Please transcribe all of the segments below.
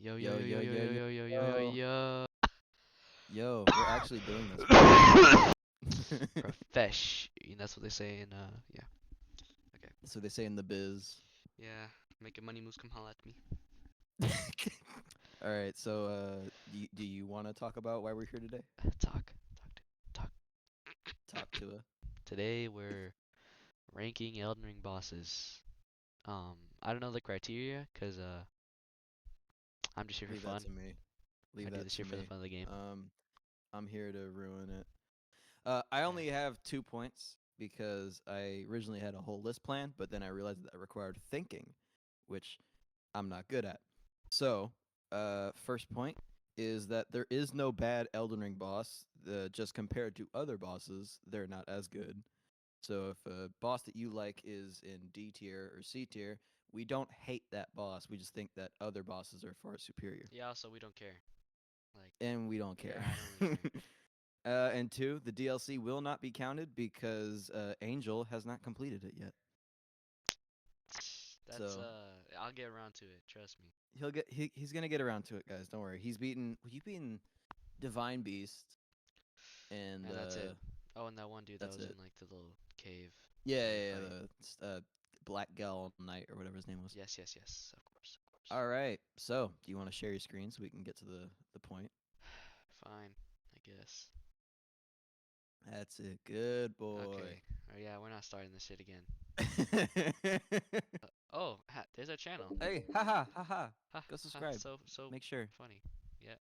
Yo, yo, Yo, yo, yo, yo, yo, yo, yo, yo, yo, yo, yo, yo, yo. yo. Yo, we're actually doing this, by the way. Profesh. That's what they say in, yeah. Okay. So they say in the biz. Yeah. Making money moves, come holla at me. All right, so do you want to talk about why we're here today? Talk. Talk. Talk to us. Today we're ranking Elden Ring bosses. I don't know the criteria, cause, I'm just here for Leave that fun. to me. I Leave do that this to here for the me. fun of the game. Um, I'm here to ruin it. I Yeah. only have 2 points because I originally had a whole list planned, but then I realized that required thinking, which I'm not good at. So, first point is that there is no bad Elden Ring boss. Just compared to other bosses, they're not as good. So if a boss that you like is in D tier or C tier, we don't hate that boss. We just think that other bosses are far superior, Yeah, also, we don't care. Like, and we don't yeah, care. I don't really care. And two, the DLC will not be counted because Angel has not completed it yet. That's, So I'll get around to it, trust me. he's gonna get around to it, guys. Don't worry. You've beaten Divine Beast, and And that's it. Oh, and that one dude that that's was in, it. like, the little cave Yeah, wanted to yeah, fight. the Black Gal Knight or whatever his name was. Yes, yes, yes, of course, of course. All right. So, do you want to share your screen so we can get to the point? Fine, I guess. That's it. Good boy. Okay. Oh yeah, we're not starting this shit again. Oh, there's our channel. Hey, haha, haha. Ha Go ha. subscribe. So Make sure. funny. Yeah.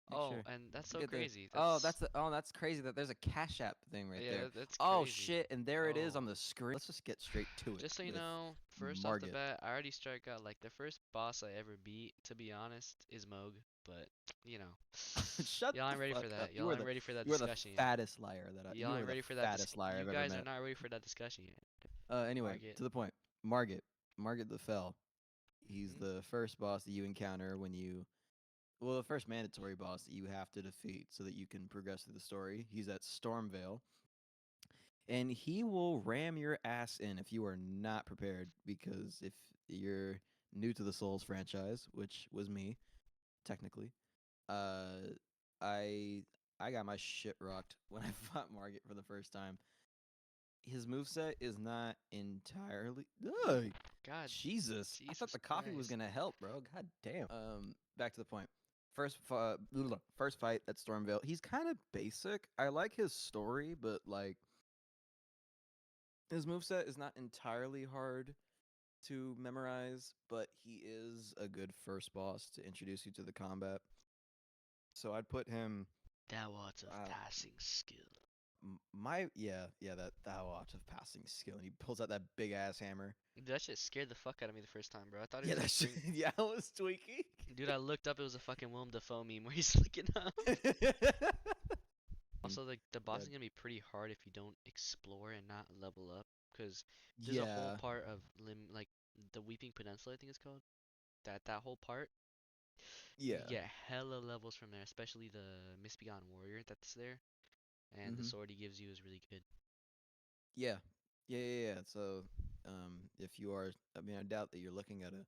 Make Oh, sure. and that's so Get the. crazy. Oh, That's that's crazy that there's a Cash App thing right yeah, there. that's Oh crazy. shit, and there it is Oh, on the screen. Let's just get straight to it just so you with know, first off the Margit. bat, I already strike out like the first boss I ever beat. To be honest, is Moog, but you know, Shut y'all the ain't ready for fuck up. that. Y'all ain't ready for that You are the discussion yet. fattest liar Y'all you are ain't the ready for that. fattest liar You I've ever guys are met. not ready for that discussion yet. Anyway, Margit. to the point. Margit. Margit the Fell. He's Hmm. the first boss that you encounter when you the first mandatory boss that you have to defeat so that you can progress through the story. He's at Stormvale, and he will ram your ass in if you are not prepared. Because if you're new to the Souls franchise, which was me technically, uh, I I got my shit rocked when I fought Margit for the first time. His moveset is not entirely. Ugh, God, Jesus, I thought Jesus the coffee was Christ. gonna help, bro. God damn. Back to the point. First fight at Stormvale. He's kind of basic. I like his story, but like his moveset is not entirely hard to memorize, but he is a good first boss to introduce you to the combat. So I'd put him. Thou art of Uh, passing skill. that art of passing skill, and he pulls out that big ass hammer. Dude, that shit scared the fuck out of me the first time, bro. I thought he Yeah, was gonna that shit. spring. Yeah, I was tweaking. Dude, I looked up. It was a fucking Willem Dafoe meme where he's looking up. Also, like the boss Yeah, is gonna be pretty hard if you don't explore and not level up, because there's a whole yeah, part of like the Weeping Peninsula, I think it's called. That whole part, you yeah. get hella levels from there, especially the Misbegotten Warrior that's there, and the Mm-hmm. sword he gives you is really good. Yeah, yeah. So, if you are, I mean, I doubt that you're looking at a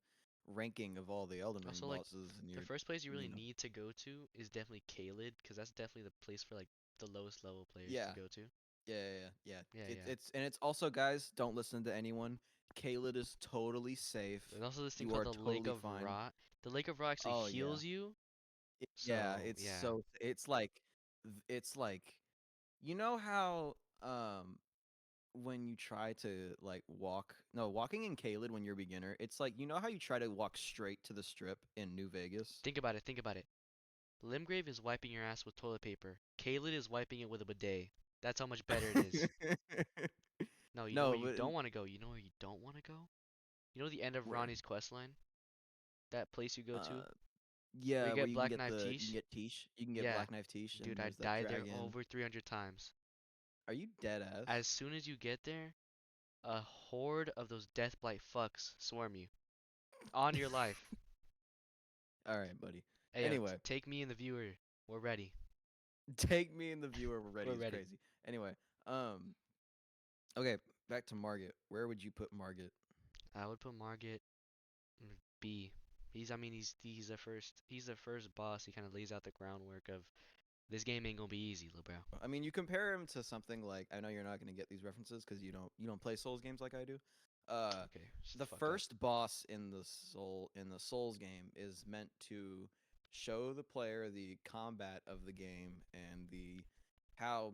ranking of all the Elden Ring Also, like bosses, and the you're, first place you really you know, need to go to is definitely Caelid, because that's definitely the place for like the lowest level players to yeah, go to. yeah. Yeah, It's yeah. it's and it's also, guys, don't listen to anyone. Caelid is totally safe. There's also this thing You called are the Lake totally of fine. Rot. The Lake of Rot actually Oh yeah, heals you. yeah. So yeah, It's like, you know how when you try to like walking in Caelid when you're a beginner, it's like, you know how you try to walk straight to the strip in New Vegas? think about it. Think about it. Limgrave is wiping your ass with toilet paper. Caelid is wiping it with a bidet. That's how much better it is. No, you know where No, you but don't want to go. You know where you don't want to go? You know the end of where? Ronnie's quest line? That place you go to Uh, where you yeah, where get Black Knife you can Tish? get Tish, you can get Yeah, Black Knife Tish, dude, and I there's that died there dragon. over 300 times. Are you dead ass? As soon as you get there, a horde of those Deathblight fucks swarm you. On your life. All right, buddy. Hey, yo, Anyway, take me and the viewer. We're ready. take me and the viewer. We're ready. We're Is ready. crazy. Anyway, um, okay, back to Margit. Where would you put Margit? I would put Margit B. I mean, he's the first boss. He kind of lays out the groundwork of this game ain't gonna be easy, little bro. I mean, you compare him to something like I know you're not going to get these references because you don't play Souls games like I do. Uh, Okay, shut the the fuck up. first boss in the Souls game is meant to show the player the combat of the game and the how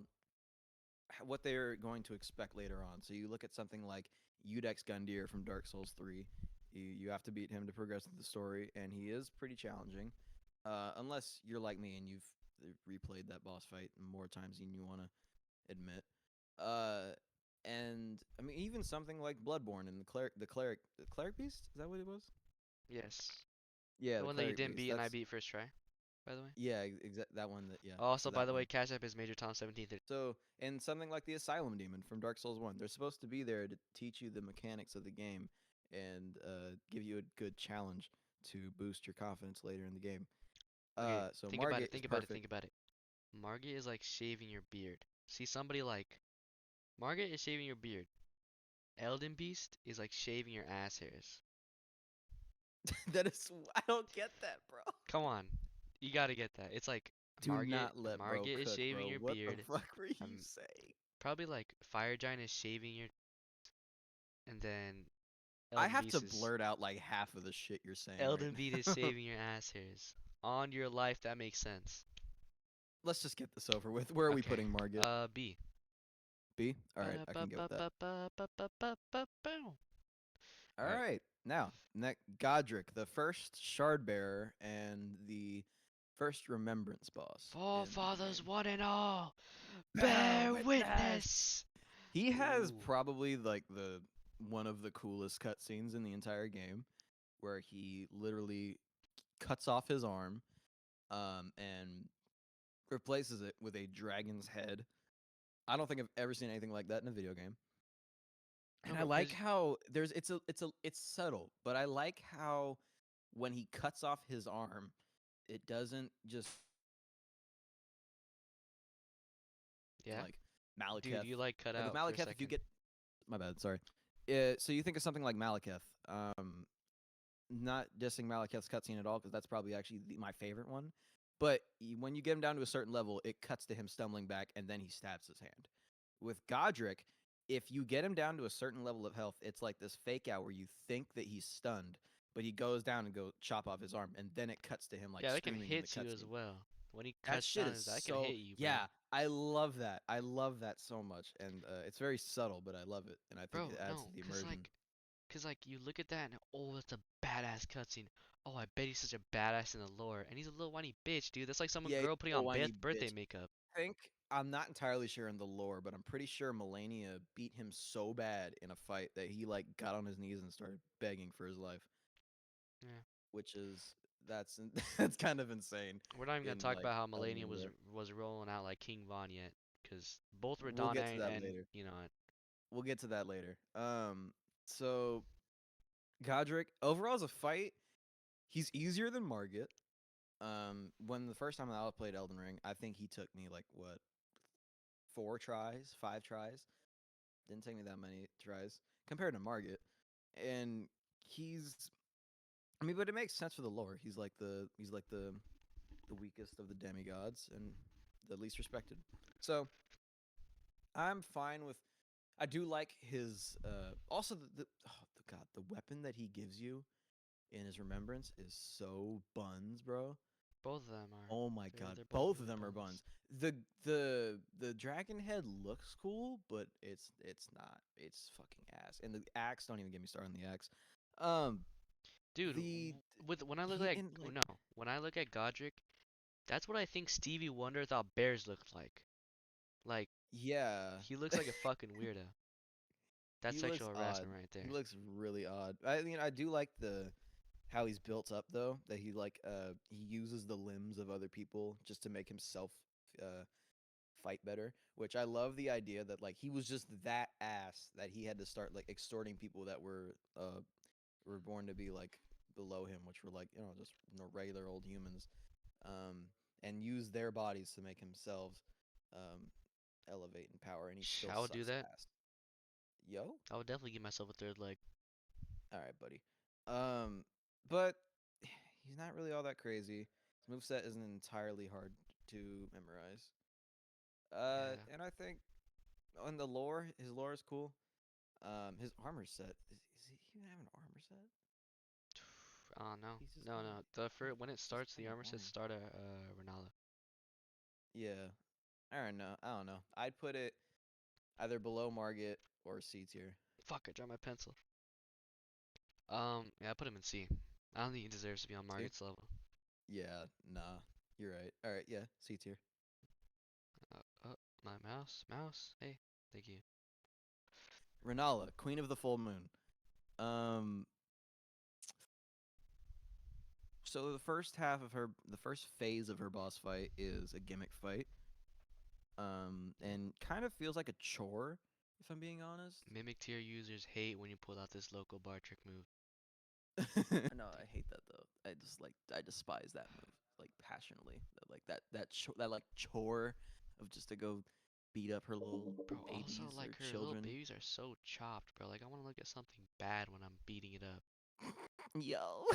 what they're going to expect later on. So you look at something like Udex Gundyr from Dark Souls 3. You have to beat him to progress through the story, and he is pretty challenging. Unless you're like me and you've replayed that boss fight more times than you want to admit. Uh, and I mean, even something like Bloodborne and the cleric beast. Is that what it was? Yes, Yeah, the the one that you cleric didn't beast. beat and I That's beat first try, by the way. yeah, that one. Yeah. Also, So by that the way, one. Cash App is Major Tom 1730. So, and something like the Asylum Demon from Dark Souls 1, they're supposed to be there to teach you the mechanics of the game and give you a good challenge to boost your confidence later in the game. Okay, So think about it. Margit is Think about it. perfect. Think about it. Margit is like shaving your beard. See somebody like Margit is shaving your beard. Elden Beast is like shaving your ass hairs. That is, I don't get that, bro. Come on, you gotta get that. It's like Do not let bro Margit is cook, shaving bro. your What the beard. fuck were you Um, saying? probably like Fire Giant is shaving your, and then I Elden have to Beast is blurt out like half of the shit you're saying right Elden Beast is now. shaving your ass hairs. On your life, that makes sense. Let's just get this over with. Where are we Okay. putting Margit? B. B? All right, I can get with that. Ba-da-ba-ba-ba-ba-ba-ba-ba-boom. All All right. right. Now, Godric, the first shard bearer and the first remembrance boss in the Forefathers game. one and all, Bear bear witness. witness. He has Ooh. probably like the one of the coolest cutscenes in the entire game, where he literally cuts off his arm, and replaces it with a dragon's head. I don't think I've ever seen anything like that in a video game. No, And I bro, like cause how it's subtle, but I like how when he cuts off his arm, it doesn't just yeah, like dude, Malekith. you like cut Like with out for a Malekith, if you second. get my bad, sorry. So you think of something like Malekith. Not dissing Malekith's cutscene at all because that's probably actually my favorite one. But when you get him down to a certain level, it cuts to him stumbling back and then he stabs his hand. With Godric, if you get him down to a certain level of health, it's like this fake out where you think that he's stunned, but he goes down and go chop off his arm, and then it cuts to him like Yeah, that can screaming in the hit you as cutscene. well. When he That cuts shit down, is that can hit so you, bro. yeah. I love that. I love that so much, and it's very subtle, but I love it, and I think Bro, it adds to no, the immersion. cause like you look at that and oh, that's a badass cutscene. Oh, I bet he's such a badass in the lore, and he's a little whiny bitch, dude. That's like some Yeah, he's girl putting a on whiny birthday bitch. makeup. Think I'm not entirely sure in the lore, but I'm pretty sure Melania beat him so bad in a fight that he like got on his knees and started begging for his life, Yeah. which is that's that's kind of insane We're not even gonna in talk like about how Elden Melania lore. was rolling out like King Von yet, cause both We'll get to Radana that and later. you know We'll get to that later. So Godric overall as a fight, he's easier than Margit. When the first time that I played Elden Ring, I think he took me like what 4 tries, 5 tries. Didn't take me that many tries compared to Margit, and he's. I mean, but it makes sense for the lore. He's like the weakest of the demigods and the least respected. So I'm fine with. I do like his. Also, the weapon that he gives you in his remembrance is so buns, bro. both of them are. Oh my god, They're both both of really them are buns. buns. The dragon head looks cool, but it's not. It's fucking ass. And the axe, don't even get me started on the axe. Um, Dude, the with when I look he like in oh like no, when I look at Godric, that's what I think Stevie Wonder thought bears looked like. Like yeah, he looks like a fucking weirdo. That's he looks sexual odd. harassment right He there. looks really odd. I mean, I do like the how he's built up though. That he like he uses the limbs of other people just to make himself uh fight better, which I love the idea that like he was just that ass that he had to start like extorting people that were born to be like below him, which were like just regular old humans, um, and use their bodies to make himself um, elevate in power, and he still I would do sucks that. ass. Yo, I would definitely give myself a third leg. all right, buddy. Um, but he's not really all that crazy. His moveset isn't entirely hard to memorize. Yeah. And I think on the lore, his lore is cool. His armor set is he even have an armor set? Oh no. He's just No, got no. The he's when it just starts, got the an armor says arm. start at Renala. Yeah, I don't know. I don't know. I'd put it either below Margit or C tier. Fuck, I dropped my pencil. Yeah, I put him in C. I don't think he deserves to be on C? Margit's level. Yeah, nah. You're right. All right, yeah, C tier. Uh, my mouse. Hey, thank you. Renala, Queen of the Full Moon. Um, so the first phase of her boss fight is a gimmick fight. And kind of feels like a chore, if I'm being honest. Mimic tier users hate when you pull out this local bar trick move. No, I hate that though. I despise that move like passionately. That like chore of just to go beat up her little Bro, also, babies or like, her little children. babies are so chopped, bro. Like, I want to look at something bad when I'm beating it up. Yo.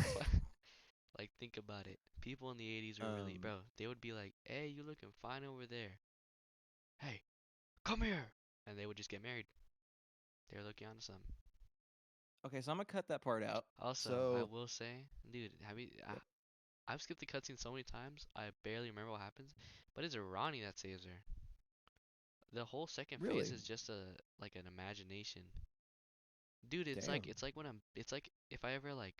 Like, think about it. People in the 80s were really, um bro, they would be like, hey, you looking fine over there. Hey, come here. And they would just get married. They're looking onto something. okay, so I'm gonna cut that part out. Also, I So, will say, dude, yep. I've skipped the cutscene so many times, I barely remember what happens. But it's Ronnie that saves her. The whole second phase Really? is just like an imagination. Dude, Damn. it's like if I ever like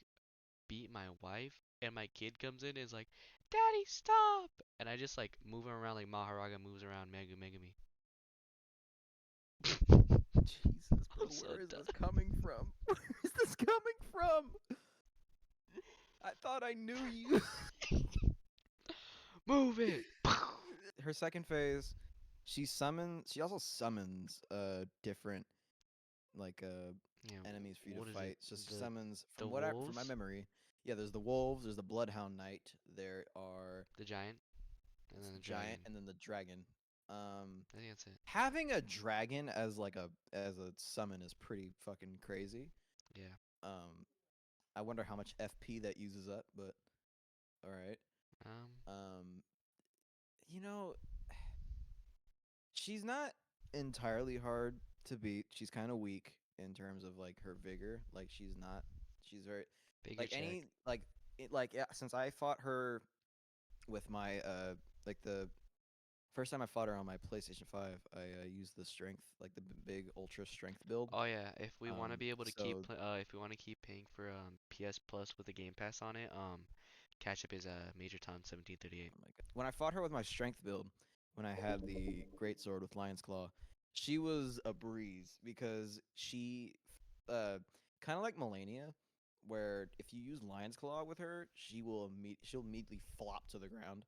beat my wife and my kid comes in and is like, "Daddy, stop!" and I just like move him around like Maharaga moves around Megumi. Jesus, bro, I'm so where is done. this coming from? Where is this coming from? I thought I knew you. Move it. Her second phase, she also summons different like Yeah, enemies for you to what is it? fight. So she The summons the from my wolves, memory. Yeah, there's the wolves, there's the bloodhound knight, there are the giant, and then the giant, dragon. and then the dragon. I think that's it. Having a dragon as a summon is pretty fucking crazy. Yeah. Um, I wonder how much FP that uses up, but all right. Um, Um, you know, she's not entirely hard to beat. She's kind of weak in terms of like her vigor. Like she's not. She's very bigger like check. yeah. Since I fought her with my like the first time I fought her on my PlayStation 5, I used the strength like the big ultra strength build. Oh yeah, if we want to be able to keep So if we want to keep paying for PS Plus with the Game Pass on it, catch up is Major Tom 1738. oh my god, when I fought her with my strength build, when I had the great sword with Lion's Claw, she was a breeze because she uh kind of like Melania, where if you use Lion's Claw with her, she'll immediately flop to the ground.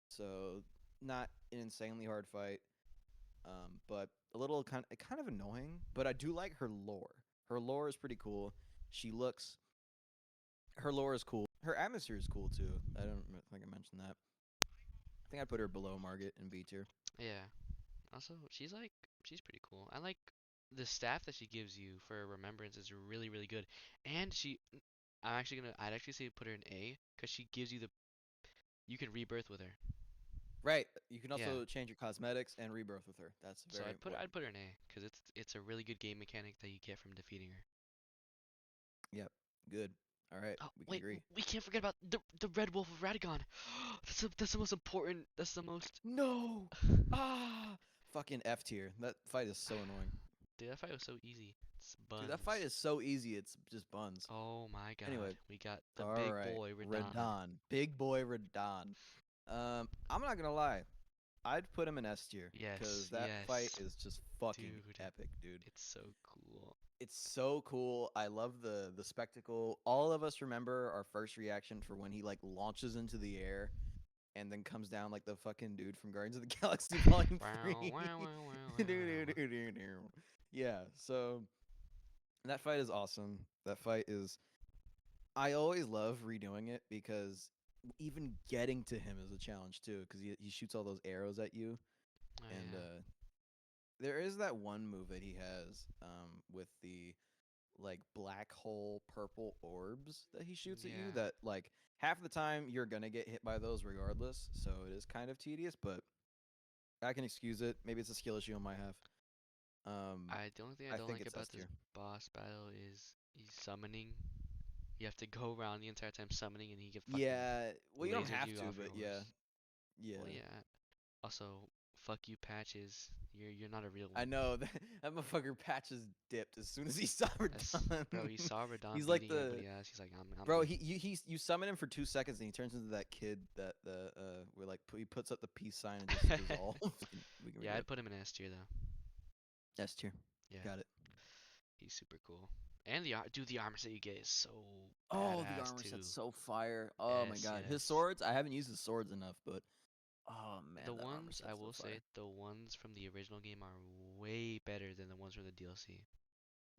So not an insanely hard fight, but a little kind of annoying. But I do like her lore. Her lore is pretty cool. She looks. Her lore is cool. Her atmosphere is cool too. I don't think I mentioned that. I think I'd put her below Margit in B tier. Yeah. Also, she's pretty cool. I like the staff that she gives you for remembrance is really really good. And I'd actually say put her in A because she gives you the you can rebirth with her. Right. You can Yeah. also change your cosmetics and rebirth with her. That's So very important. I'd put her in A because it's a really good game mechanic that you get from defeating her. Yep. Good. All right. Oh We can wait, agree. we can't forget about the Red Wolf of Radagon. That's the most important. That's the most. No. Ah. Fucking F tier. That fight is so annoying. Dude, that fight was so easy. It's Dude, that fight buns. is so easy. It's just buns. Oh my Anyway, God, we got the all big right. boy Radon. Radon. Big boy Radon. I'm not gonna lie. I'd put him in S tier because Yes, that fight yes, is just fucking dude, epic, dude. it's so cool. It's so cool. I love the spectacle. All of us remember our first reaction for when he like launches into the air and then comes down like the fucking dude from Guardians of the Galaxy Volume Wow, 3. wow, wow, wow, Doo, wow, doo, doo, doo, doo. Yeah, so that fight is awesome. That fight is I always love redoing it because even getting to him is a challenge too because he shoots all those arrows at you wow. Oh and yeah. there is that one move that he has with the like black hole purple orbs that he shoots at you Yeah, that like half the time you're gonna get hit by those regardless, so it is kind of tedious, but I can excuse it. Maybe it's a skill issue on my half. the only thing I I don't think like it's S about this tier. boss battle is he's summoning. You have to go around the entire time summoning, and he get fucking Yeah, well, you don't lasered have you to, off your but yeah, horse. Well, yeah. yeah. Also, fuck you, patches. You're not a real I one. know that motherfucker patches dipped as soon as he saw That's bro. Radon. He saw Radon He's like beating the everybody else. He's like, I'm bro. good. He's you summon him for 2 seconds and he turns into that kid that the where like he puts up the peace sign and just dissolves. We can Yeah, redo I'd it. put him in S tier though. S tier. Yeah, Got it. he's super cool. And dude, the armor set you get is so Oh, the badass armor set's too. so fire. Oh my Yes, god, his yes. swords. I haven't used his swords enough, but oh The man, that armor ones I set's so will fire. say, the ones from the original game are way better than the ones from the DLC.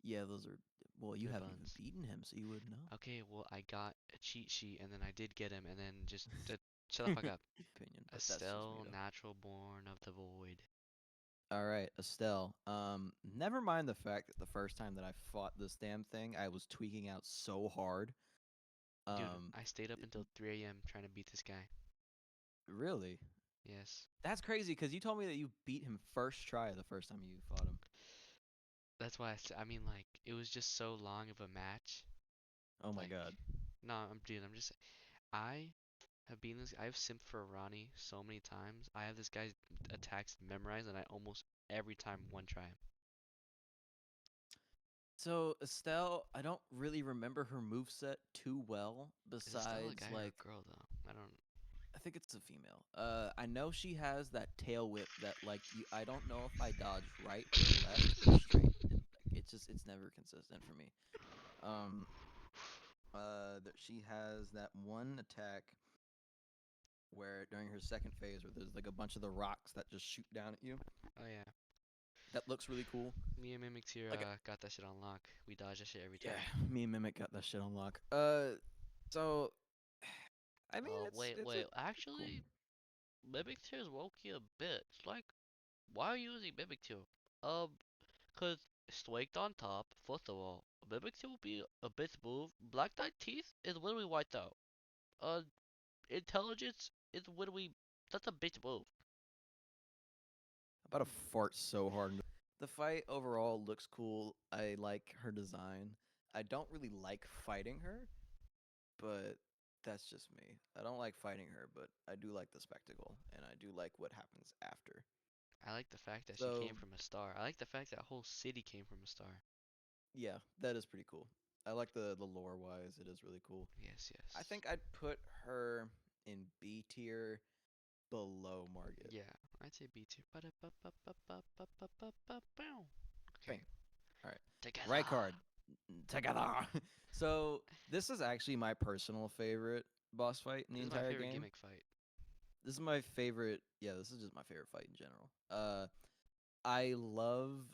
Yeah, those are. Well, you The haven't even buns. beaten him, so you wouldn't know. Okay, well I got a cheat sheet and then I did get him and then just shut the fuck up. Opinion, but that's just me Estelle, though. natural born of the void. All right, Estelle. Never mind the fact that the first time that I fought this damn thing, I was tweaking out so hard. Dude, Um, I stayed up until 3 a.m. trying to beat this guy. really, Yes. that's crazy because you told me that you beat him first try the first time you fought him. That's why I mean like it was just so long of a match. Oh my Like god. no, I'm just I I've simped for Ronnie so many times. I have this guy's attacks memorized and I almost every time one try him. So Estelle, I don't really remember her move set too well. Is Estelle a Besides, guy or a like, girl though? I don't. I think it's a female. I know she has that tail whip that like you. I don't know if I dodge right or left or straight. Like it's never consistent for me. Um, that she has that one attack where during her second phase where there's like a bunch of the rocks that just shoot down at you. Oh yeah. That looks really cool. Me and Mimics here Like, got that shit on lock. We dodge that shit every yeah, time. me and Mimic got that shit on lock. So I mean, it's a Wait. cool. Actually, Mimic tier is low-key a bitch. Like, why are you using Mimic tier? Um, cause Slaked on top. First of all, Mimic tier will be a bitch move. Black Knight Teeth is literally wiped out. Uh, Intelligence is literally that's a bitch move. About to fart so hard. The fight overall looks cool. I like her design. I don't really like fighting her, but that's just me. I don't like fighting her, but I do like the spectacle, and I do like what happens after. I like the fact that she came So from a star. I like the fact that whole city came from a star. yeah, that is pretty cool. I like the lore wise. It is really cool. Yes, I yes. think I'd put her in B tier below Margit. Yeah, I'd say B tier. Bang. Okay, All right. Right together. card. Together. So this is actually my personal favorite boss fight in the This is my entire favorite game. gimmick fight. This is my favorite. Yeah, this is just my favorite fight in general. I love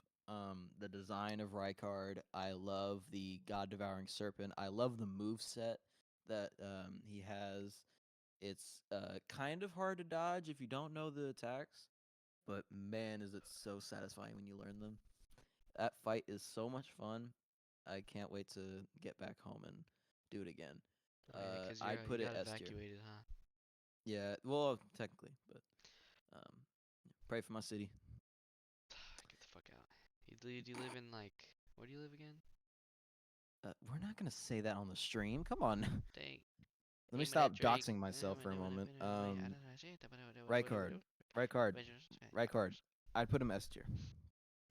the design of Rykard. I love the God Devouring Serpent. I love the move set that he has. It's kind of hard to dodge if you don't know the attacks, but man, is it so satisfying when you learn them. That fight is so much fun. I can't wait to get back home and do it again. Oh yeah, cause I'd you put it got S tier. evacuated, huh? Yeah, well, technically, but um, pray for my city. Get the fuck out. Do you live in like where do you live again? We're not gonna say that on the stream. Come on. Dang. Let me Name of that stop Drake. doxing myself for a moment. Rykard, Rykard. I'd put him S tier.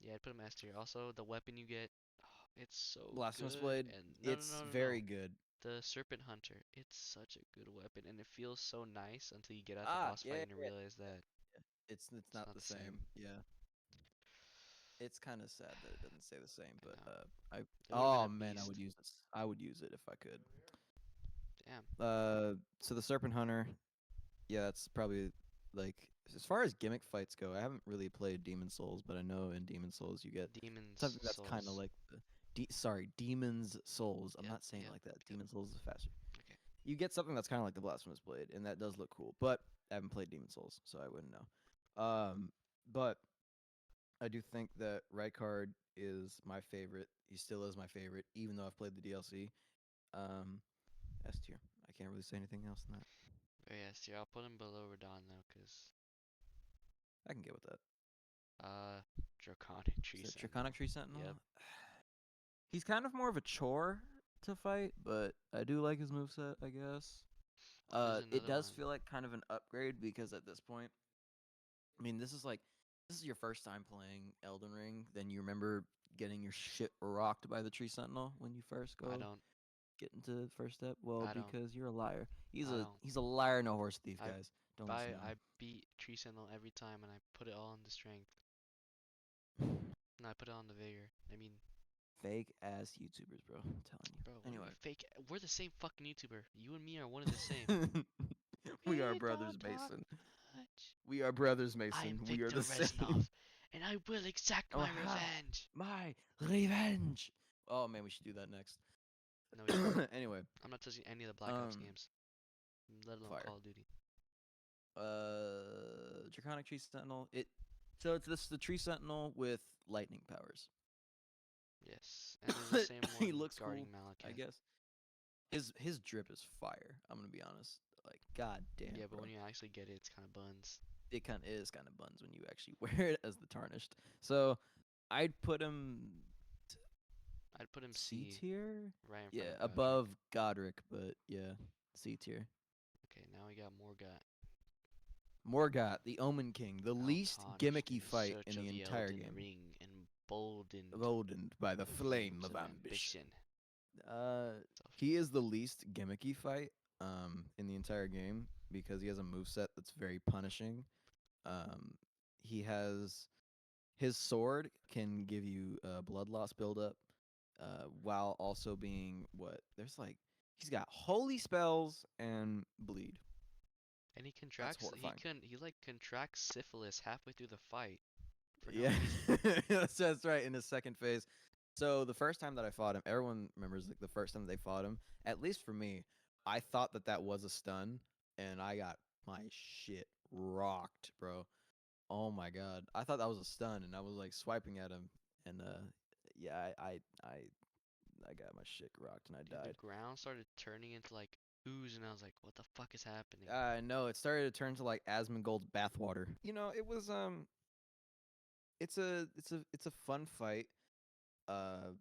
Yeah, I'd put him S tier. Also, the weapon you get, oh, it's so Blasphemous good. Blade. And It's no. very good. The Serpent Hunter, it's such a good weapon, and it feels so nice until you get out the Ah, boss fight yeah, and yeah. realize that It's it's not not the the same. same. Yeah, it's kind of sad that it doesn't say the same. I But know. I It would have been oh a man, I would beast. use this. I would use it if I could. Damn. So the Serpent Hunter. Yeah, that's probably like as far as gimmick fights go. I haven't really played Demon Souls, but I know in Demon Souls you get Demon's something that's kind of Souls. like the sorry, Demon's Souls. I'm Yep, not saying it yep, like that. yep. Demon Souls is faster. Okay. You get something that's kind of like the Blasphemous Blade, and that does look cool. But I haven't played Demon Souls, so I wouldn't know. But I do think that Rykard is my favorite. He still is my favorite, even though I've played the DLC. Um, S tier. I can't really say anything else than that. But yes, yeah, I'll put him below Radon though, cause I can get with that. uh, Draconic Is Tree that Draconic Sentinel. Tree Yep. Sentinel? He's kind of more of a chore to fight, but I do like his moveset, I guess. There's It another does one. feel like kind of an upgrade because at this point, I mean, this is your first time playing Elden Ring. Then you remember getting your shit rocked by the Tree Sentinel when you first I go don't. get into the first step. Well, I don't. because you're a liar. He's I a don't. he's a liar, no horse thief, I guys. Don't listen to I beat Tree Sentinel every time, and I put it all on the strength. him. No, I put it on the vigor. I mean, Fake ass YouTubers, bro. I'm telling bro, you. what do you mean Anyway. fake? We're the same fucking YouTuber. You and me are one of the same. We are We brothers, don't talk Mason. much. We are brothers, I am Mason. We are Victor the same. Reznov, and I will exact Oh my ha! revenge. My revenge. Oh man, we should do that next. No, we shouldn't. Anyway, I'm not touching any of the Black Ops um, games, let alone fire. Call of Duty. Draconic Tree Sentinel. So it's this the Tree Sentinel with lightning powers. Yes, and there's the same He one looks guarding cool, I Malekith. guess. His drip is fire. I'm gonna be honest. Like, god damn, Yeah, but bro. when you actually get it, it's kind of buns. It kind of is kind of buns when you actually wear it as the tarnished. So I'd put him I'd put him C C, tier. right in front Yeah, of Godric. above Godric, but yeah, C tier. Okay, now we got Morgat. Morgoth, the Omen King, the Now least tarnished gimmicky in fight search in of the the entire Elden game. Ring, emboldened Emboldened by the by the flame flames of of ambition. ambition. Uh, he is the least gimmicky fight in the entire game because he has a move set that's very punishing. Um, he has his sword can give you blood loss buildup, while also being what there's like he's got holy spells and bleed. And he That's contracts. horrifying. He like contracts syphilis halfway through the fight for no Yeah, reason. that's right. In his second phase, so the first time that I fought him, everyone remembers like the first time they fought him. At least for me, I thought that that was a stun, and I got my shit rocked, bro. Oh my god, I thought that was a stun, and I was like swiping at him, and yeah, I got my shit rocked, and I Dude, the died. ground started turning into like ooze, and I was like, what the fuck is happening? No, it started to turn to like Asmongold's bathwater. You know, it was it's a fun fight. Uh,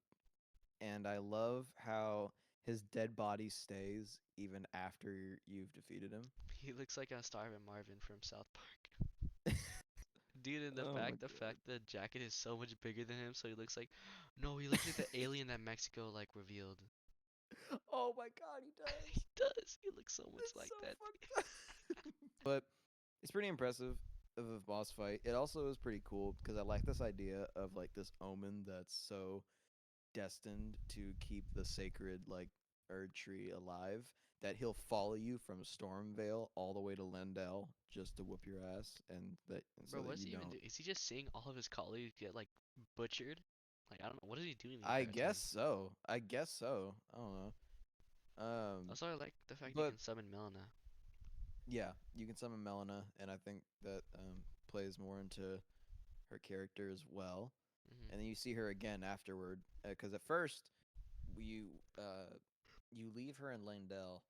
and I love how his dead body stays even after you've defeated him. He looks like a starving Marvin from South Park. Dude, and Oh my the god. fact the jacket is so much bigger than him, so he looks like, no, he looks like the alien that Mexico like revealed. Oh my god, he He does. does. He looks so much It's like so that. fucked up. But it's pretty impressive of a boss fight. It also is pretty cool because I like this idea of like this omen that's so destined to keep the sacred like Erd tree alive that he'll follow you from Stormvale all the way to Lendell just to whoop your ass and so Bro, that what does you he even do? don't. Is he just seeing all of his colleagues get like butchered? Like, I don't know. What is he doing the I entire guess time? so. I guess so. I don't know. Also, I like the fact you But can summon Melina. yeah, you can summon Melina, and I think that plays more into her character as well. Hmm. And then you see her again afterward, because at first you you leave her in Lendell.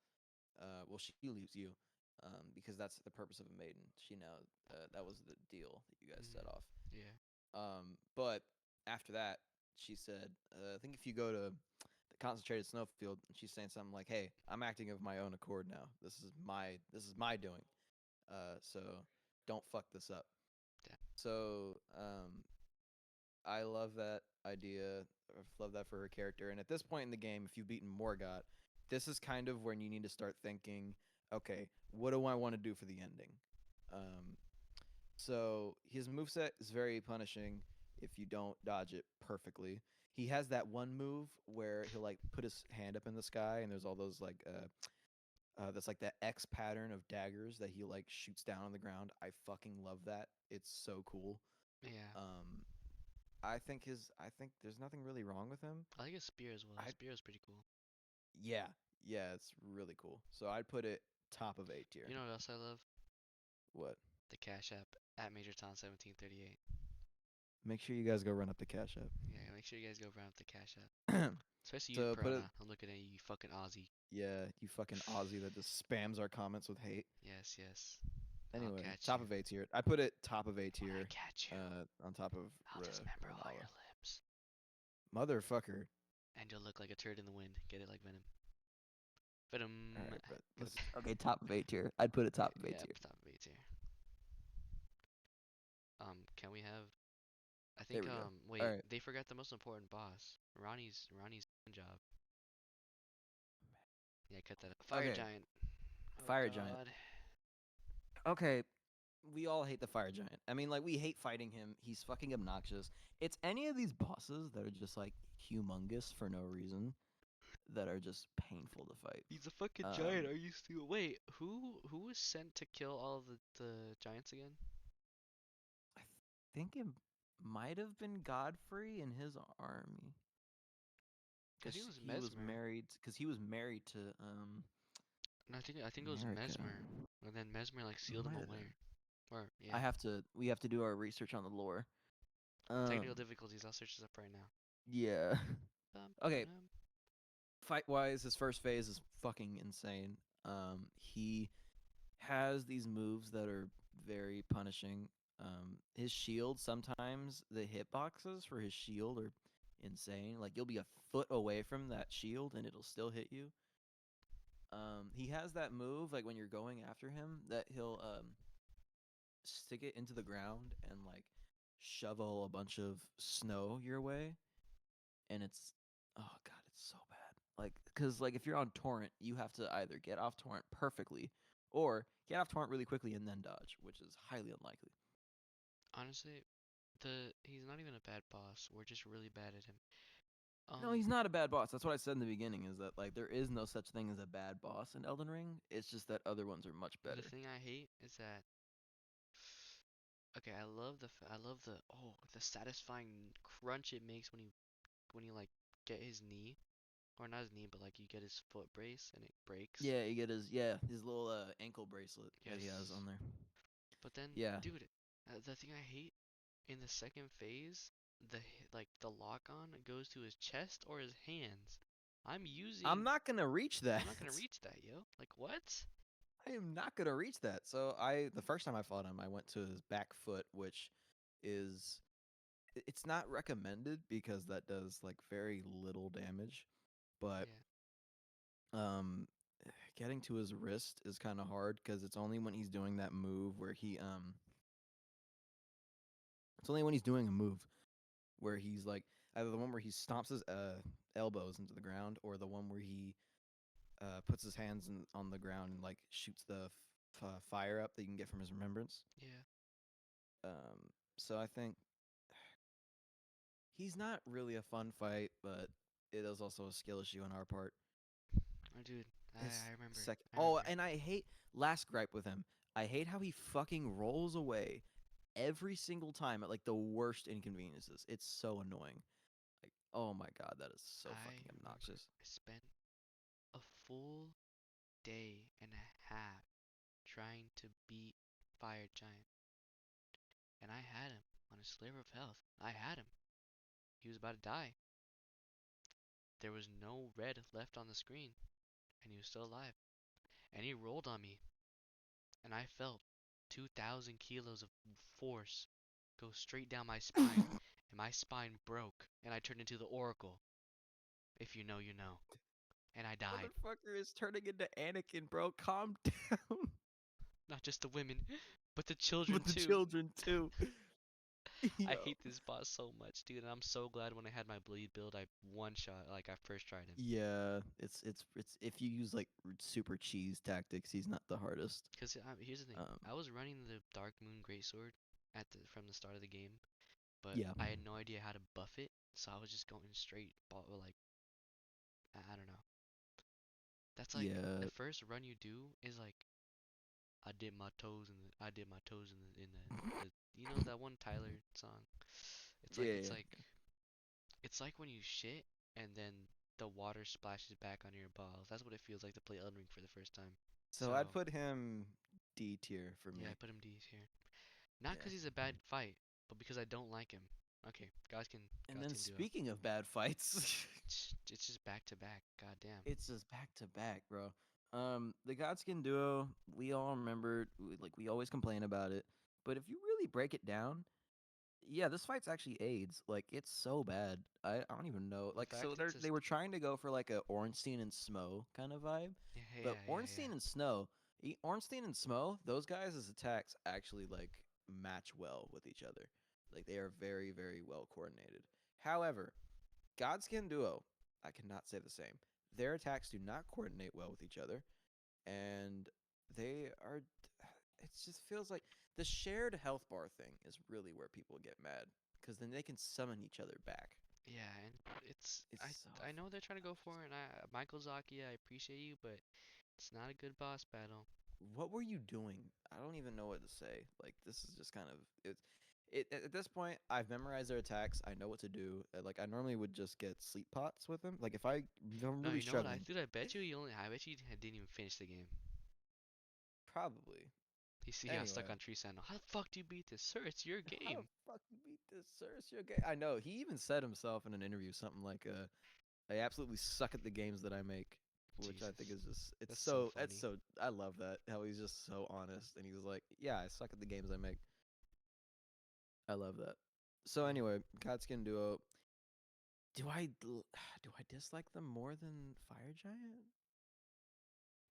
Well, she leaves you, because that's the purpose of a maiden. She now that was the deal that you guys set Hmm. off. Yeah. But after that, she said, I think if you go to the concentrated snowfield, she's saying something like, "Hey, I'm acting of my own accord now. This is my doing. So don't fuck this up." Damn. So I love that idea. I love that for her character. And at this point in the game, if you've beaten Morgott, this is kind of when you need to start thinking, okay, what do I want to do for the ending? Um, so his moveset is very punishing if you don't dodge it perfectly. He has that one move where he'll like put his hand up in the sky and there's all those like that's like that X pattern of daggers that he like shoots down on the ground. I fucking love that. It's so cool. Yeah. Um, I think there's nothing really wrong with him. I like his spear as well. His I spear is pretty cool. Yeah, yeah, it's really cool. So I'd put it top of A tier. You know what else I love? What? The Cash App at Major Tom 1738. Make sure you guys go run up the cash Yeah, make sure you guys go round up the cash app. app. Especially you, So put it, Piranha. I'm looking at you, you fucking Aussie. yeah, you fucking Aussie that just spams our comments with hate. Yes, yes. I'll Anyway, catch top you. of A tier. I put it top of A And when I tier, catch you, on top of I'll dismember all Renala. your limbs. Motherfucker. And you'll look like a turd in the wind. Get it like Venom. All Venom. right, but Got let's. Okay, top of A tier. I'd put it top of A yeah, tier. top of eight here. Can we have? I There think. we go. All Wait. right. They forgot the most important boss. Ronnie's job. Yeah, cut that. Up. Fire Okay, giant. Oh fire giant. God. Okay, we all hate the fire giant. I mean, like we hate fighting him. He's fucking obnoxious. It's any of these bosses that are just like humongous for no reason that are just painful to fight. He's a fucking giant. Um, Are you still? Wait. Who was sent to kill all the giants again? I think it might have been Godfrey and his army I think it because was he was Mesmer. married. Because he was married to No, I think it was America. Mesmer. And then Mesmer like sealed him Might have away. been. Or yeah. I have to. We have to do our research on the lore. Technical Um, difficulties. I'll search this up right now. yeah. Bum, Okay, ba-dum. fight wise, his first phase is fucking insane. He has these moves that are very punishing. His shield, sometimes the hitboxes for his shield are insane. Like you'll be a foot away from that shield and it'll still hit you. He has that move like when you're going after him that he'll stick it into the ground and like shovel a bunch of snow your way, and it's oh god, it's so bad. Like cuz like if you're on torrent, you have to either get off torrent perfectly or get off torrent really quickly and then dodge, which is highly unlikely. Honestly, he's not even a bad boss. We're just really bad at him. No, he's not a bad boss. That's what I said in the beginning is that like there is no such thing as a bad boss in Elden Ring. It's just that other ones are much The better. thing I hate is that okay, I love the satisfying crunch it makes when you like get his knee or not his knee, but like you get his foot brace and it breaks. Yeah, you get his little ankle bracelet that he has Yes. on there. But then, Yeah. dude, the thing I hate in the second phase, like the lock on goes to his chest or his hands. I'm I'm using. not going to reach that. I'm not gonna reach that, yo. Like what? I am not going to reach that. So the first time I fought him, I went to his back foot, which is it's not recommended because that does like very little damage, but Yeah. um getting to his wrist is kind of hard cuz it's only when he's doing that move where he it's only when he's doing a move where he's like either the one where he stomps his elbows into the ground or the one where he puts his hands on the ground and like shoots the fire up that you can get from his remembrance. Yeah. So I think he's not really a fun fight, but it is also a skill issue on our part. Oh, dude. His I remember. second. I Oh, remember. and I hate last gripe with him. I hate how he fucking rolls away every single time at like the worst inconveniences. It's so annoying. Like, oh my god, that is so I fucking remember. obnoxious. I spent a full day and a half trying to beat Fire Giant, and I had him on a sliver of health. I had him. He was about to die. There was no red left on the screen, and he was still alive. And he rolled on me, and I felt 2,000 kilos of force go straight down my spine, and my spine broke, and I turned into the Oracle. If you know, you know. And I died. Motherfucker is turning into Anakin, bro. Calm down. Not just the women, but the But children the too. children too. I Yo. hate this boss so much, dude, and I'm so glad when I had my bleed build, I one shot, like I first tried him. Yeah, it's if you use like super cheese tactics, he's not the hardest. Cause here's the thing, Um, I was running the Dark Moon Greatsword from the start of the game, but yeah, I had no idea how to buff it, so I was just going straight, like I don't know. That's like the yeah, first run you do is like I did my toes in the you know that one Tyler song. It's like yeah. it's like when you shit and then the water splashes back onto your balls. That's what it feels like to play Elden Ring for the first time. So I'd So put him D tier for yeah, I me. put him D here. Not because Yeah. he's a bad fight, but because I don't like him. Okay, And then Godskin Duo. speaking of bad fights, It's just back to back. God damn. it's just back to back, bro. The Godskin duo, we all remember, like we always complain about it, but if you really break it down, yeah, this fight's actually AIDS. Like it's so bad. I don't even know. The Like fact so that it's they just were trying to go for like a Ornstein and Smo kind of vibe, yeah, but yeah, yeah, yeah. Ornstein and Snow, Ornstein and Smo, those guys' attacks actually like match well with each other. Like they are very very well coordinated. However, Godskin Duo, I cannot say the same. Their attacks do not coordinate well with each other, and they are. It just feels like the shared health bar thing is really where people get mad because then they can summon each other back. Yeah, and it's It's so I know they're fucking trying to go for it, and Michael Zaki, I appreciate you, but it's not a good boss battle. what were you doing? I don't even know what to say. Like this is just kind of it at this point I've memorized their attacks. I know what to do. Like I normally would just get sleep pots with them. Like if I'm No, really you know what? struggling, I bet you I bet you didn't even finish the game. probably. He got stuck Anyway, on Tree Sentinel. How the fuck do you beat this, sir? It's your how the game. fuck you beat this, sir? It's your game. I know. He even said himself in an interview something like, I absolutely suck at the games that I make," which I think Jesus, is just that's so it's funny. so I love that how he's just so honest and he was like, "Yeah, I suck at the games I make." I love that. So Yeah. anyway, Godskin Duo. Do I dislike them more than Fire Giant?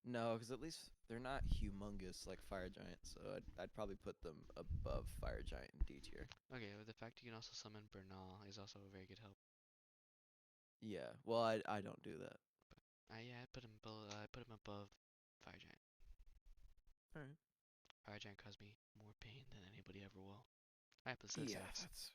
No, because at least they're not humongous like Fire Giant, so I'd probably put them above Fire Giant in D tier. Okay, well, the fact you can also summon Bernal is also a very good help. Yeah, well, I don't do that. Yeah, I put him above Fire Giant. All right. Fire Giant caused me more pain than anybody ever will. I have Yeah, Placidusax. that's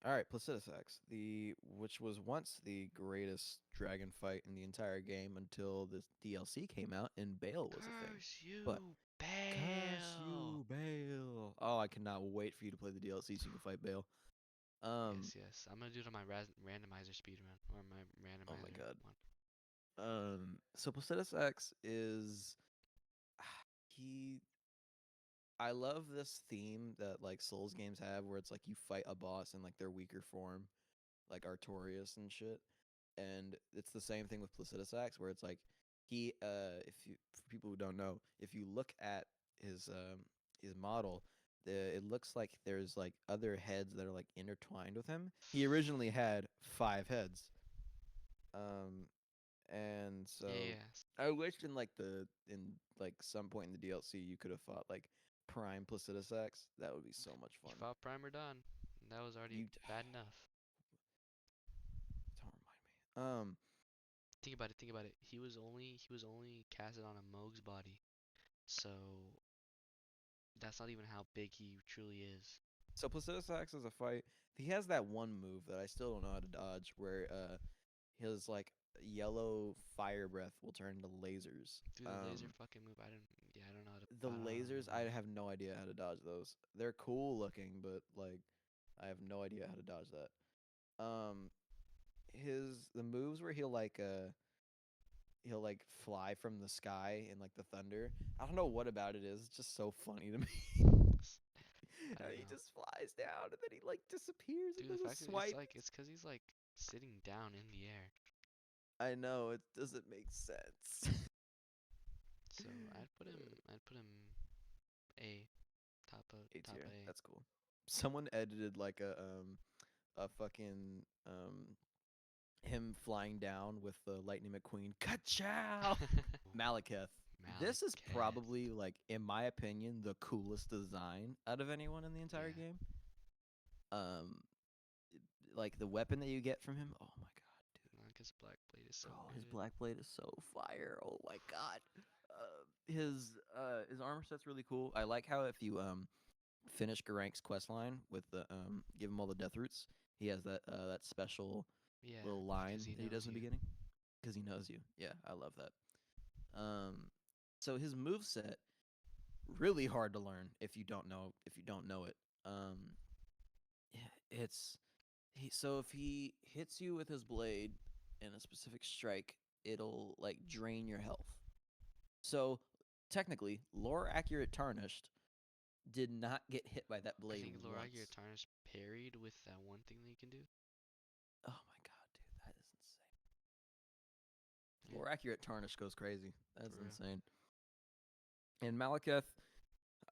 all right. Placidusax, the which was once the greatest dragon fight in the entire game until this DLC came out and Bale was a thing. Curse But you, curse Bale! you, Bale! Oh, I cannot wait for you to play the DLC so you can fight Bale. Um, Yes, yes. I'm gonna do it on my randomizer speedrun or my oh my randomizer god. one. So Placidusax is he. I love this theme that like Souls games have, where it's like you fight a boss in like their weaker form, like Artorias and shit. And it's the same thing with Placidusax, where it's like if you for people who don't know, if you look at his model, it looks like there's like other heads that are like intertwined with him. He originally had 5 heads, um, and so Yes. I wished in like some point in the DLC you could have fought like Prime Placidusax. That would be so much He fun. fought Primer Dawn. And that was already You bad enough. don't remind me. Think about it, think about it. He was only casted on a Moog's body. So that's not even how big he truly is. So Placidusax is a fight. He has that one move that I still don't know how to dodge, where his like yellow fire breath will turn into lasers. Do the laser fucking move. I don't know how to The I don't know lasers, I how have no idea how to dodge those. They're cool looking, but like I have no idea how to dodge that. The moves where he'll like fly from the sky in like the thunder. I don't know what about it is. It's just so funny to me. I don't He know. just flies down and then he like disappears and Dude, the does a fact that swipe. it's cuz he's like sitting down in the air. I know it doesn't make sense. So I'd put him A, A top tier. A. That's cool. Someone edited like a fucking him flying down with the Lightning McQueen. Ka-chow! Malekith. This is Malekith. probably like, in my opinion, the coolest design out of anyone in the entire Yeah. game. Um, like the weapon that you get from him. Oh my god, dude. Because Black Blade is so Bro, his good. black blade is so fire. Oh my god. His armor set's really cool. I like how if you finish Garank's quest line with the give him all the death roots, he has that special Yeah, little because line he that he does knows in the you. beginning because he knows you. Yeah, I love that. So his move set really hard to learn if you don't know it. It's so if he hits you with his blade in a specific strike, it'll like drain your health. So technically, lore accurate tarnished. Did not get hit by that I blade think Loraki or once. Tarnish parried with that one thing that you can do. Oh my god, dude, that is insane. Yeah, Lore accurate Tarnish goes crazy. for That's real. insane. And Malekith,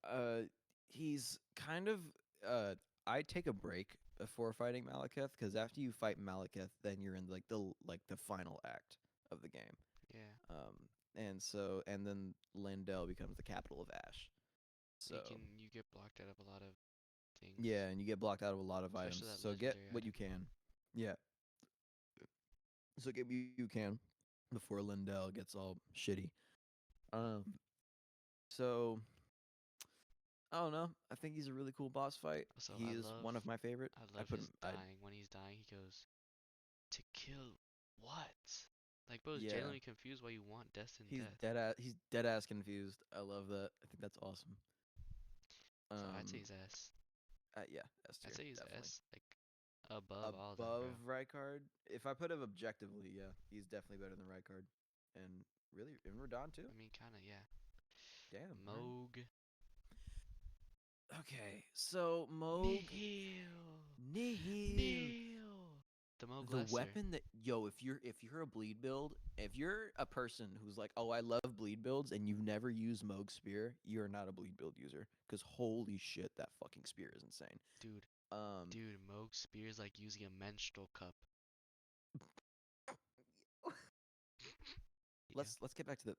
uh, he's kind of uh, I take a break before fighting Malekith because after you fight Malekith, then you're in the final act of the game. Yeah, And then Lindell becomes the capital of Ash. So you get blocked out of a lot of things, yeah, and you get blocked out of a lot of items. especially that So get legendary what you item. can. Yeah. So get what you can before Lindell gets all shitty. Um. So I don't know. I think he's a really cool boss fight. Also, He is one of my favorite. I I love put his him. I dying. When he's dying, he goes to kill what? Like, bro, is Yeah. genuinely confused why you want destined He's death. dead ass. He's dead ass confused. I love that. I think that's awesome. So I'd say Um. he's S. Yeah. S I'd tier say he's definitely. S, like above all of them, bro. Above Rykard, if I put him objectively, yeah, he's definitely better than Rykard, and really, and Radon too. I mean, kind of, yeah. Damn. All right. Moog. Okay. So Moog Nihil. Nihil. Nihil. The Moog The Lesser. weapon that if you're a bleed build, if you're a person who's like, oh, I love bleed builds, and you've never used Moog Spear, you're not a bleed build user. Because holy shit, that fucking spear is insane. Dude, Um, dude, Moog Spear's like using a menstrual cup. Yeah. let's get back to the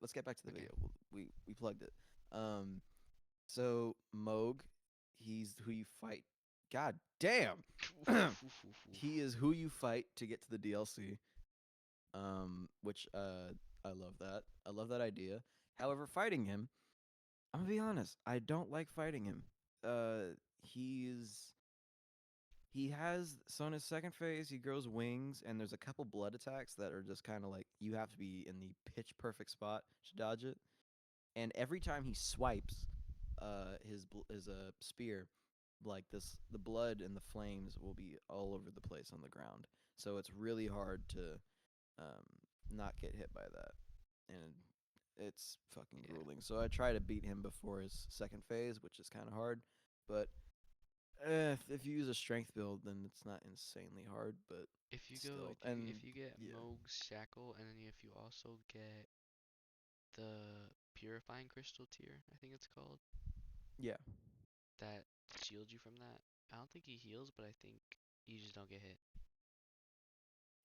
Okay. video. We plugged it. Um, so Moog, he's who you fight. God damn, he is who you fight to get to the DLC. Which I love that. I love that idea. However, fighting him, I'm gonna be honest. I don't like fighting him. He's he has so in his second phase he grows wings, and there's a couple blood attacks that are just kind of like you have to be in the pitch perfect spot to dodge it. And every time he swipes, his spear, like this, the blood and the flames will be all over the place on the ground. So it's really hard to um, not get hit by that, and it's fucking Yeah. grueling. So I try to beat him before his second phase, which is kind of hard. But if you use a strength build, then it's not insanely hard, but still. And If you get yeah, Moog's Shackle, and then if you also get the Purifying Crystal tier, I think it's called, yeah, that shields you from that. I don't think he heals, but I think you just don't get hit.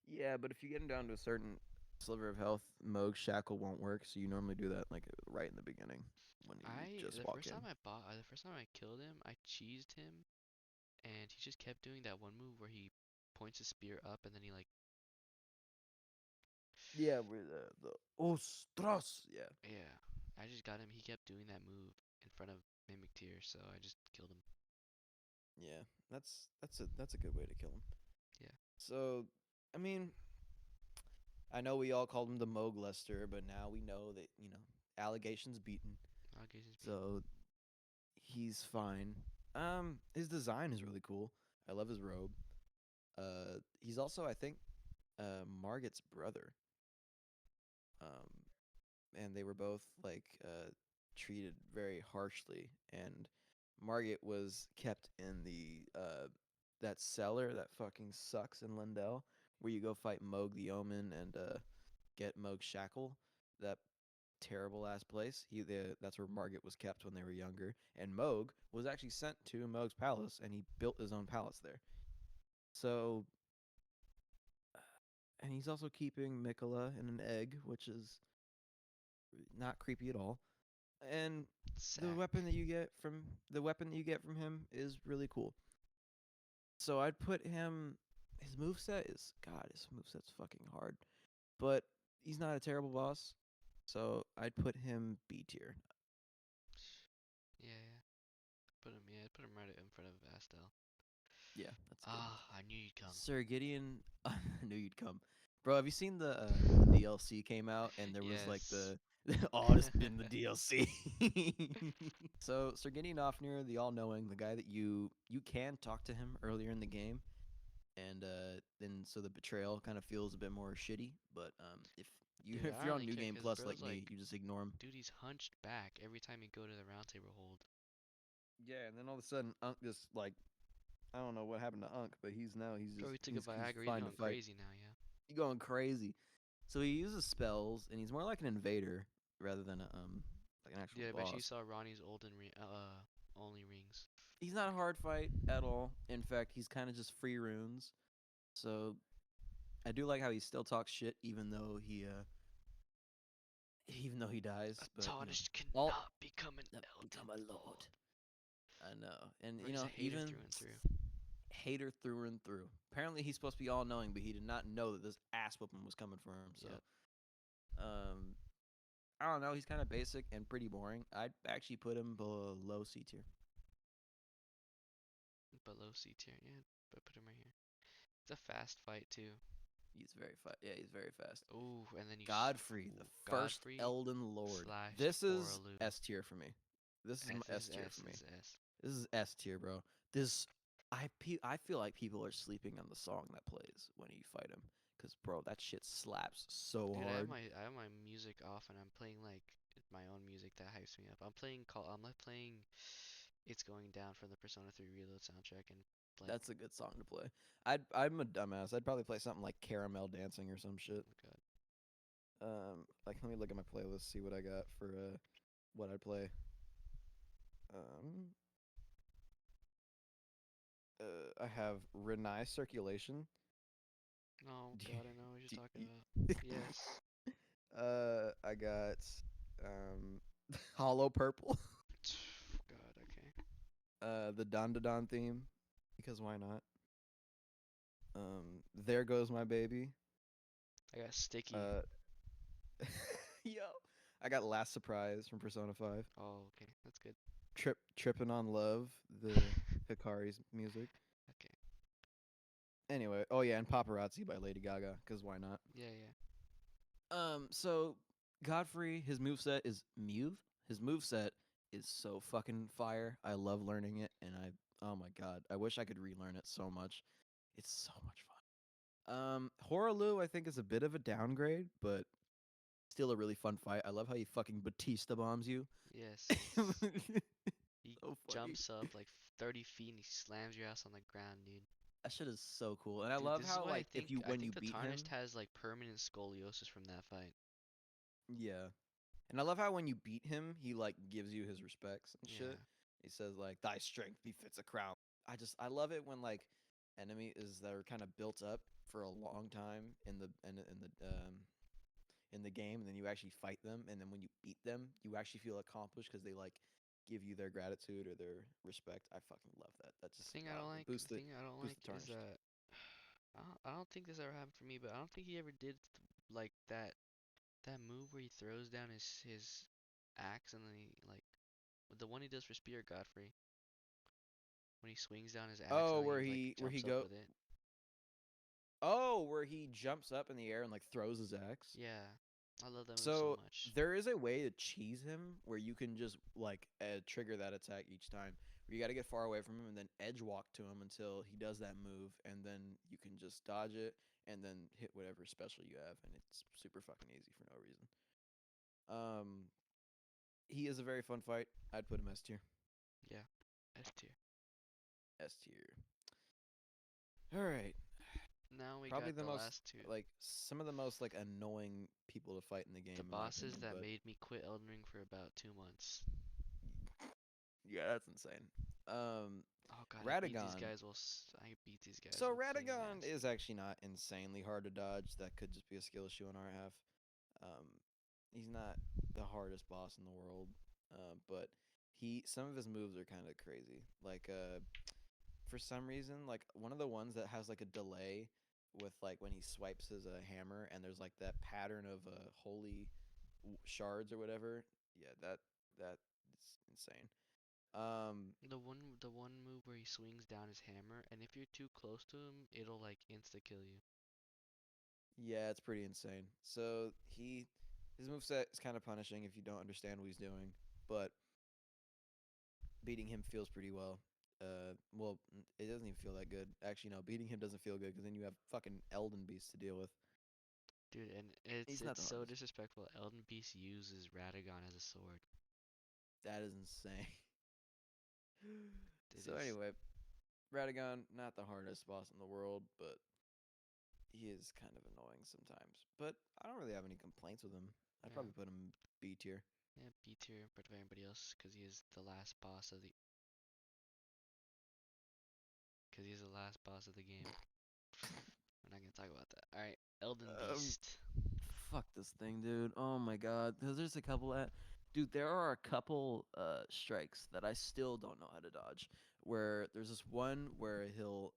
yeah. But if you get him down to a certain sliver of health, Moog Shackle won't work. So you normally do that like right in the beginning when you just walk in. The first time I killed him, I cheesed him, and he just kept doing that one move where he points his spear up, and then he like, Yeah, with the ostras. Yeah, yeah. I just got him. He kept doing that move in front of Mimic tier, so I just killed him. yeah. That's a good way to kill him. Yeah. So, I mean, I know we all called him the Moog Lester, but now we know that allegations beaten. Allegations beaten. So he's fine. His design is really cool. I love his robe. He's also, I think, Margit's brother. Um, and they were both like treated very harshly. And Margit was kept in the that cellar that fucking sucks in Lindell, where you go fight Moog the Omen and get Moog Shackle. That terrible ass place. That's where Margit was kept when they were younger, and Moog was actually sent to Moog's palace, and he built his own palace there. So, and he's also keeping Mikola in an egg, which is not creepy at all. And the Sack. weapon that you get from the weapon that you get from him is really cool. So I'd put him. His moveset is God. His moveset's fucking hard, but he's not a terrible boss. So I'd put him B tier. Yeah, yeah. Put him right in front of Astel. Yeah, that's good. Ah, I knew you'd come. Sir Gideon, I knew you'd come, bro. Have you seen the when the DLC came out and there was like Yes. the oh, it's been the DLC. So Sir Gideon Ofnir, the all-knowing, the guy that you can talk to him earlier in the game, and then so the betrayal kind of feels a bit more shitty. But if you Dude, if I you're don't on really New care Game because Plus bro's like me, like, you just ignore him. dude, he's hunched back every time you go to the round table hold. Yeah, and then all of a sudden, Unk just like I don't know what happened to Unk, but he's Oh, just he took a he's Viagra. He's fine to going fight. crazy now. Yeah. He's going crazy. So he uses spells, and he's more like an invader rather than a like an actual Yeah, I bet you boss. saw Ronnie's only rings. He's not a hard fight at all. In fact, he's kind of just free runes. So I do like how he still talks shit even though he A dies. But Tarnished all cannot become an become Elden a lord. Lord. I know, and Bro, he's a hater even through and through. hater through and through. Apparently, he's supposed to be all knowing, but he did not know that this ass whooping was coming for him. So, Yep. um, I don't know. He's kind of basic and pretty boring. I'd actually put him below C tier. Below C tier. Yeah, but put him right here. It's a fast fight too. He's very fast. Yeah, he's very fast. Ooh, and then Godfrey, the ooh, first Godfrey Elden Lord. slash This is Horalu. S tier for me. This is my S S is tier S for me. is S. This is S tier, bro. This I feel like people are sleeping on the song that plays when you fight him, cause bro, that shit slaps so Dude, hard. I have my music off and I'm playing like my own music that hypes me up. I'm like playing It's Going Down from the Persona 3 Reload soundtrack and like That's a good song to play. I'm a dumbass. I'd probably play something like Caramel Dancing or some shit. oh god. Like let me look at my playlist, see what I got for what I play. Um, I have Renai Circulation. Oh god, I know what you're talking about. Yes. I got um Hollow Purple. God, okay. The Don Da Don theme because why not? There Goes My Baby. I got Sticky. Uh, yo, I got Last Surprise from Persona 5. Oh, okay. That's good. Trippin' on Love, the Hikari's music. Okay. Anyway, oh yeah, and Paparazzi by Lady Gaga, cause why not? Yeah, yeah. So Godfrey, his moveset is Mew. His moveset is so fucking fire. I love learning it, and oh my god, I wish I could relearn it so much. It's so much fun. Horalu, I think is a bit of a downgrade, but still a really fun fight. I love how he fucking Batista bombs you. Yes, yes. He So funny. jumps up like 30 feet and he slams your ass on the ground, dude. That shit is so cool, and I Dude, love this is how why like if you I when you think the beat Tarnished him, has like permanent scoliosis from that fight. yeah. And I love how when you beat him, he like gives you his respects and shit. Yeah. He says like, "Thy strength befits a crown." I love it when like enemies that are kind of built up for a long time in the game, and then you actually fight them, and then when you beat them, you actually feel accomplished because they like give you their gratitude or their respect. I fucking love that. That The just thing I don't like, boosts the thing I don't boosts like the is tarnished. that I don't think this ever happened for me, but I don't think he ever did like that move where he throws down his axe and then he like the one he does for Spear Godfrey when he swings down his axe Oh, and then he like where he jumps up go? with it. Oh, where he jumps up in the air and like throws his axe. Yeah, I love that move so So much. there is a way to cheese him where you can just like trigger that attack each time. Where you got to get far away from him and then edge walk to him until he does that move, and then you can just dodge it and then hit whatever special you have, and it's super fucking easy for no reason. Um, he is a very fun fight. I'd put him S tier. Yeah, S tier. S tier. All right. Now we Probably got the the most last two. like some of the most like annoying people to fight in the The game, in my bosses opinion. that But made me quit Elden Ring for about 2 months. yeah, that's insane. Um, Oh god, Radagon. I beat these guys So insane Radagon is nasty. actually not insanely hard to dodge. That could just be a skill issue on our half. Um, he's not the hardest boss in the world, but he some of his moves are kind of crazy. Like for some reason, like one of the ones that has like a delay with like when he swipes his hammer, and there's like that pattern of holy shards or whatever. Yeah, that is insane. Um, The one move where he swings down his hammer, and if you're too close to him, it'll like insta kill you. Yeah, it's pretty insane. So his moveset is kind of punishing if you don't understand what he's doing, but beating him feels pretty well. It doesn't even feel that good. Actually, no, beating him doesn't feel good because then you have fucking Elden Beast to deal with. Dude, and He's not it's the so hardest. disrespectful. Elden Beast uses Radagon as a sword. That is insane. It So is. anyway, Radagon, not the hardest boss in the world, but he is kind of annoying sometimes. But I don't really have any complaints with him. I'd Yeah. probably put him B tier. Yeah, B tier compared to everybody else because he is the last boss of the game. We're not gonna talk about that. All right, Elden Um, Beast. fuck this thing, dude. Oh my god. There's a couple at dude, there are a couple strikes that I still don't know how to dodge. Where there's this one where he'll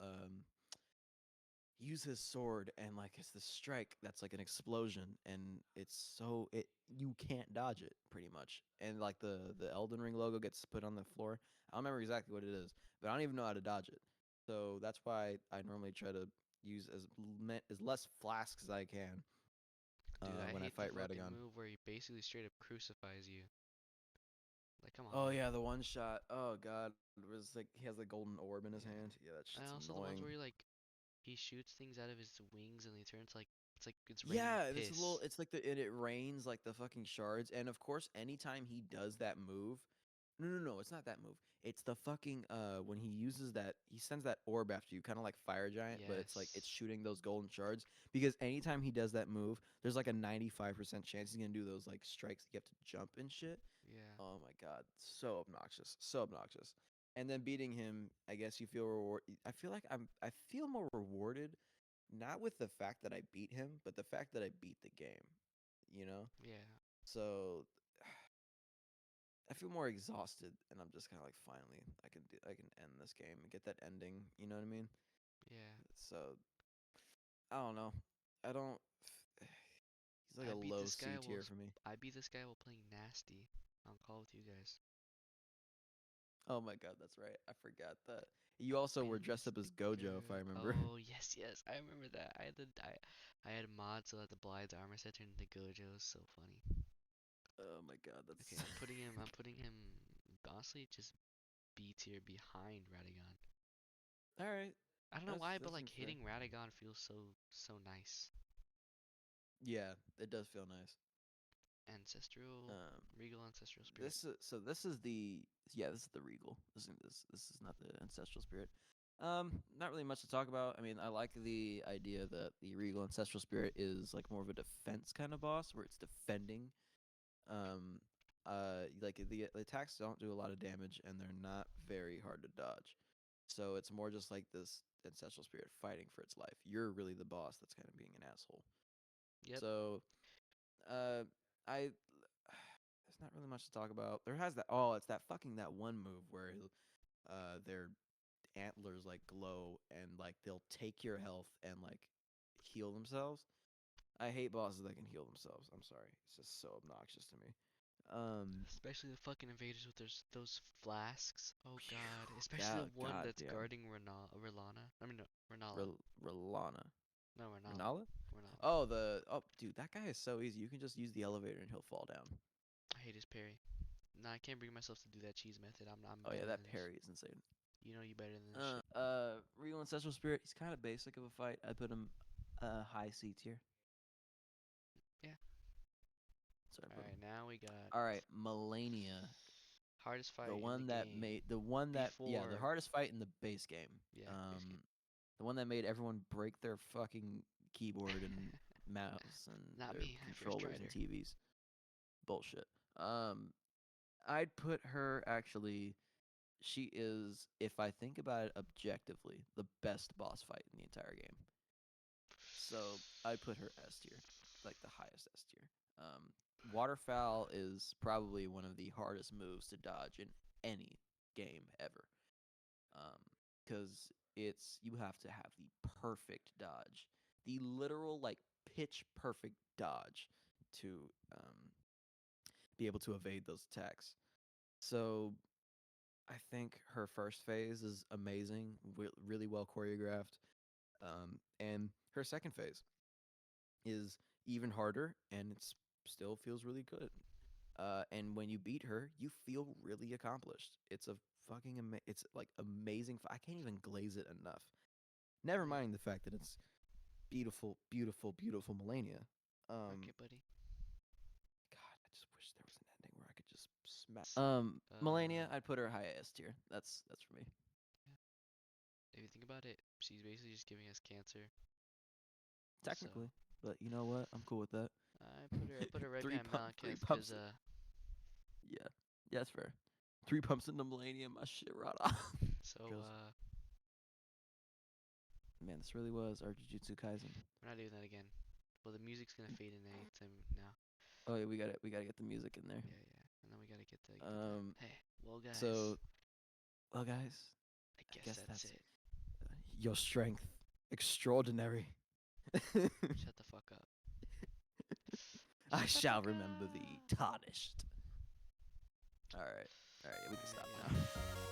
use his sword and like it's this strike that's like an explosion and it's so it you can't dodge it pretty much. And like the Elden Ring logo gets put on the floor. I don't remember exactly what it is, but I don't even know how to dodge it. So that's why I normally try to use as less flasks as I can Dude, I when I hate the fight fucking Radagon. move where he basically straight up crucifies you. Like, come on, Oh man. yeah, the one shot. Oh god, it was like he has the golden orb in his Yeah. hand. Yeah, that And shit's also the ones annoying. where he shoots things out of his wings and they turn to like it's raining Yeah, and it's a little. piss. It's like and it rains like the fucking shards. And of course, anytime he does that move, no, it's not that move. It's the fucking when he uses that, he sends that orb after you, kind of like Fire Giant, but it's like it's Yes. shooting those golden shards. Because anytime he does that move, there's like a 95% chance he's gonna do those like strikes that you have to jump and shit. Yeah. Oh my god, so obnoxious, so obnoxious. And then beating him, I guess you feel reward. I feel like I feel more rewarded, not with the fact that I beat him, but the fact that I beat the game. You know, Yeah. so I feel more exhausted, and I'm just kind of like, finally, I can end this game and get that ending. You know what I mean? Yeah. So I don't know. I don't. He's like I a beat low this guy C while tier for me. I beat this guy while playing Nasty on Call with you guys. Oh my god, that's right. I forgot that. You also were Spin dressed up as Gojo, if speaker. I remember. Oh yes, yes, I remember that. I had mods so that the Blide's armor set turned into Gojo. So funny. Oh my god, Okay, that's I'm putting him honestly just B tier behind Radagon. all right. I don't know why, but That like seems fair. hitting Radagon feels so nice. Yeah, it does feel nice. Ancestral, Um, regal ancestral spirit. this is the this is the regal. This is not the ancestral spirit. Not really much to talk about. I mean, I like the idea that the regal ancestral spirit is like more of a defense kind of boss, where it's defending. Um, like the attacks don't do a lot of damage, and they're not very hard to dodge. So it's more just like this ancestral spirit fighting for its life. You're really the boss that's kind of being an asshole. Yep. So, uh, I there's not really much to talk about. There has that. Oh, it's that fucking that one move where their antlers like glow and like they'll take your health and like heal themselves. I hate bosses that can heal themselves. I'm sorry. It's just so obnoxious to me. Um, Especially the fucking invaders with those flasks. Oh god. Especially the God, one god that's damn. guarding Rilana. I mean no, Renala. Rilana. No, Renala. Renala? Renala. Dude, that guy is so easy. You can just use the elevator and he'll fall down. I hate his parry. No, I can't bring myself to do that cheese method. I'm Oh yeah, better that than this. parry is insane. You know you better than this shit. Regal Ancestral Spirit. He's kind of basic of a fight. I put him high C tier. Yeah. Sorry, I All put him. right, now we got All right, Melania, hardest fight in the game the before. hardest fight in the base game. Yeah, base game. Um, the one that made everyone break their fucking keyboard and mouse and Not their me. I first controllers tried and her. TVs. Bullshit. Um, I'd put her actually. She is, if I think about it objectively, the best boss fight in the entire game. So I'd put her S tier, like the highest S tier. Waterfowl is probably one of the hardest moves to dodge in any game ever. Because you have to have the perfect dodge, the literal like pitch perfect dodge to um, be able to evade those attacks. So I think her first phase is amazing, really well choreographed. And her second phase is even harder, and it still feels really good. And when you beat her, you feel really accomplished. It's a it's like amazing. I can't even glaze it enough. Never Yeah. mind the fact that it's beautiful, beautiful, beautiful Melania. Okay, Um, buddy. God, I just wish there was an ending where I could just smack. See. Melania, I'd put her high S tier. That's for me. if you think about it, she's basically just giving us cancer. So Technically, but you know what? I'm cool with that. I put her right three behind pump, three Malanketh pumps. because Yeah, yeah, that's fair. 3 pumps into Millennium, my shit right off. so Girls, man, this really was our Jujutsu Kaisen. we're not doing that again. Well, the music's gonna fade in any time now. Oh yeah, we gotta get the music in there. Yeah, yeah, and then we gotta get to that. Um, Hey, well, guys, so well, guys, I I guess guess that's that's it. your strength, extraordinary. Shut the fuck up. I Shut the shall fuck remember thee up. tarnished. All right, yeah, we can Alright, stop yeah. now.